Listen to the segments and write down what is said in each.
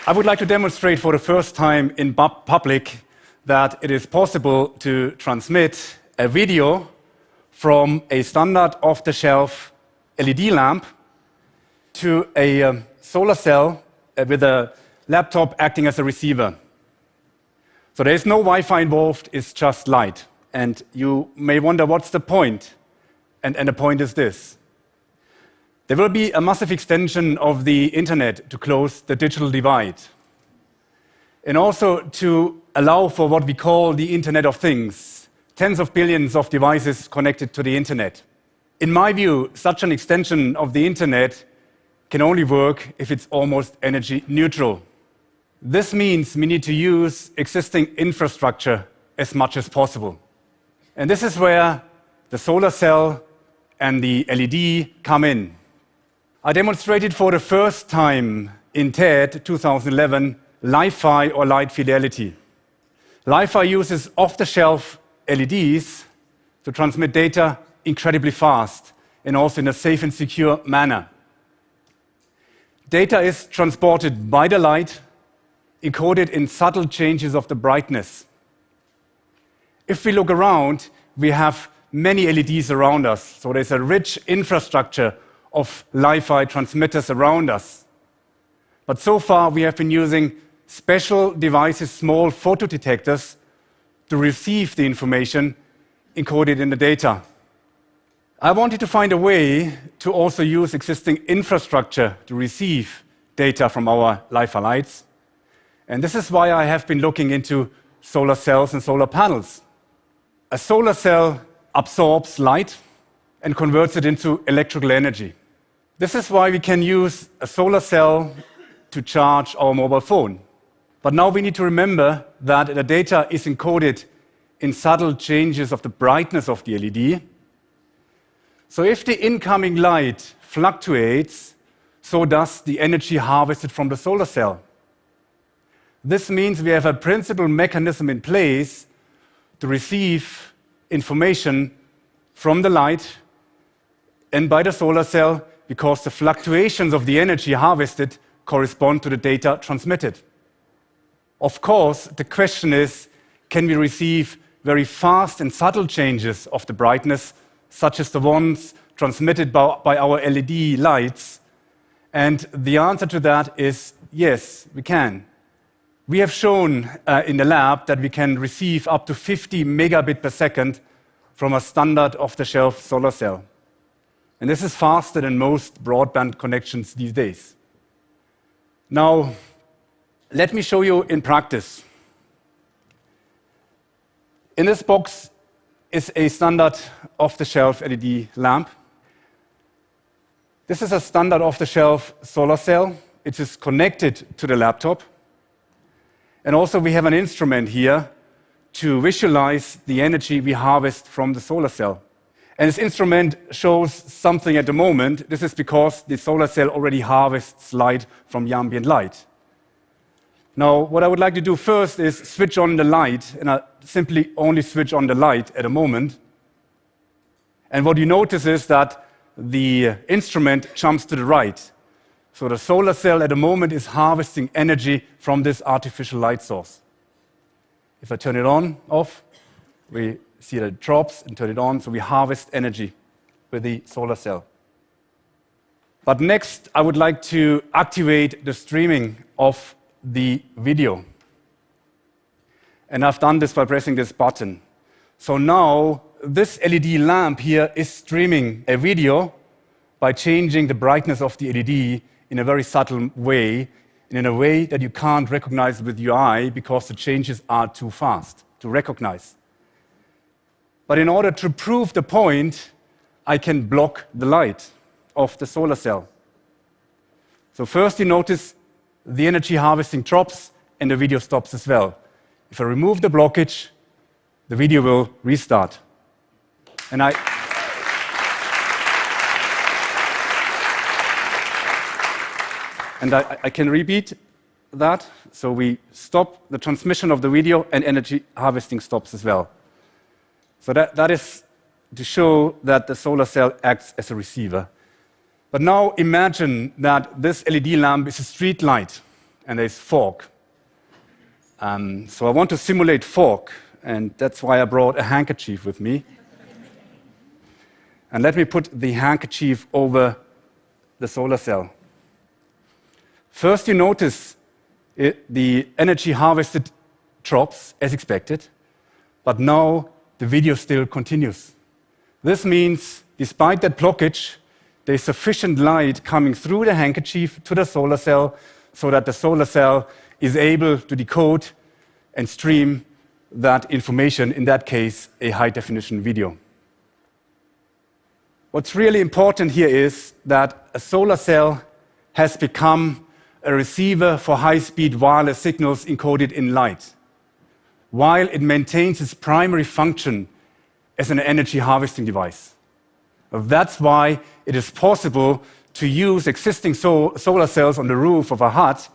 I would like to demonstrate for the first time in public that it is possible to transmit a video from a standard off-the-shelf LED lamp to a solar cell with a laptop acting as a receiver. So there is no Wi-Fi involved, it's just light. And you may wonder what's the point? And the point is this. There will be a massive extension of the internet to close the digital divide. And also to allow for what we call the Internet of Things, tens of billions of devices connected to the internet. In my view, such an extension of the internet can only work if it's almost energy neutral. This means we need to use existing infrastructure as much as possible. And this is where the solar cell and the LED come in. I demonstrated for the first time in TED 2011 Li-Fi or light fidelity. Li-Fi uses off-the-shelf LEDs to transmit data incredibly fast and also in a safe and secure manner. Data is transported by the light, encoded in subtle changes of the brightness. If we look around, we have many LEDs around us, so there's a rich infrastructure of Li-Fi transmitters around us. But so far, we have been using special devices, small photodetectors, to receive the information encoded in the data. I wanted to find a way to also use existing infrastructure to receive data from our Li-Fi lights. And this is why I have been looking into solar cells and solar panels. A solar cell absorbs light and converts it into electrical energy. This is why we can use a solar cell to charge our mobile phone. But now we need to remember that the data is encoded in subtle changes of the brightness of the LED. So if the incoming light fluctuates, so does the energy harvested from the solar cell. This means we have a principal mechanism in place to receive information from the light and by the solar cell because the fluctuations of the energy harvested correspond to the data transmitted. Of course, the question is, can we receive very fast and subtle changes of the brightness, such as the ones transmitted by our LED lights? And the answer to that is yes, we can. We have shown in the lab that we can receive up to 50 megabit per second from a standard off-the-shelf solar cell. And this is faster than most broadband connections these days. Now, let me show you in practice. In this box is a standard off-the-shelf LED lamp. This is a standard off-the-shelf solar cell. It is connected to the laptop. And also we have an instrument here to visualize the energy we harvest from the solar cell. And this instrument shows something at the moment. This is because the solar cell already harvests light from the ambient light. Now, what I would like to do first is switch on the light, and I simply only switch on the light at the moment. And what you notice is that the instrument jumps to the right. So the solar cell at the moment is harvesting energy from this artificial light source. If I turn it on, off, we see that it drops and turn it on, so we harvest energy with the solar cell. But next, I would like to activate the streaming of the video. And I've done this by pressing this button. So now, this LED lamp here is streaming a video by changing the brightness of the LED in a very subtle way, and in a way that you can't recognize with your eye because the changes are too fast to recognize. But in order to prove the point, I can block the light of the solar cell. So first you notice the energy harvesting drops and the video stops as well. If I remove the blockage, the video will restart. And I can repeat that. So we stop the transmission of the video and energy harvesting stops as well. So that is to show that the solar cell acts as a receiver. But now imagine that this LED lamp is a street light and there's fog. So I want to simulate fog, and that's why I brought a handkerchief with me. And let me put the handkerchief over the solar cell. First, you notice the energy harvested drops as expected, but now the video still continues. This means, despite that blockage, there's sufficient light coming through the handkerchief to the solar cell so that the solar cell is able to decode and stream that information, in that case, a high-definition video. What's really important here is that a solar cell has become a receiver for high-speed wireless signals encoded in light, while it maintains its primary function as an energy harvesting device. That's why it is possible to use existing solar cells on the roof of a hut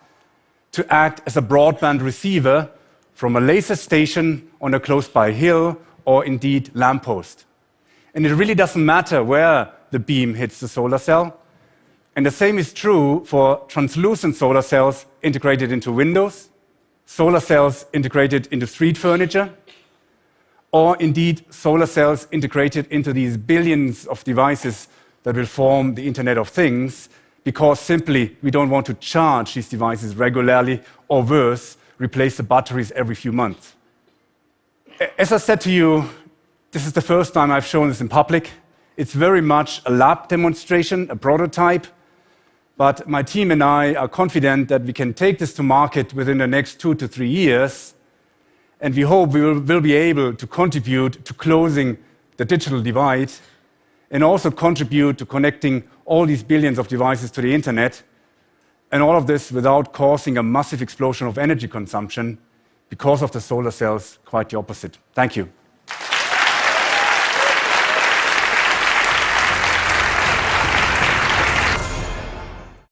to act as a broadband receiver from a laser station on a close-by hill or indeed lamppost. And it really doesn't matter where the beam hits the solar cell. And the same is true for translucent solar cells integrated into windows, solar cells integrated into street furniture, or indeed solar cells integrated into these billions of devices that will form the Internet of Things, because simply we don't want to charge these devices regularly, or worse, replace the batteries every few months. As I said to you, this is the first time I've shown this in public. It's very much a lab demonstration, a prototype, but my team and I are confident that we can take this to market within the next 2 to 3 years, and we hope we will be able to contribute to closing the digital divide and also contribute to connecting all these billions of devices to the internet, and all of this without causing a massive explosion of energy consumption. Because of the solar cells, quite the opposite. Thank you.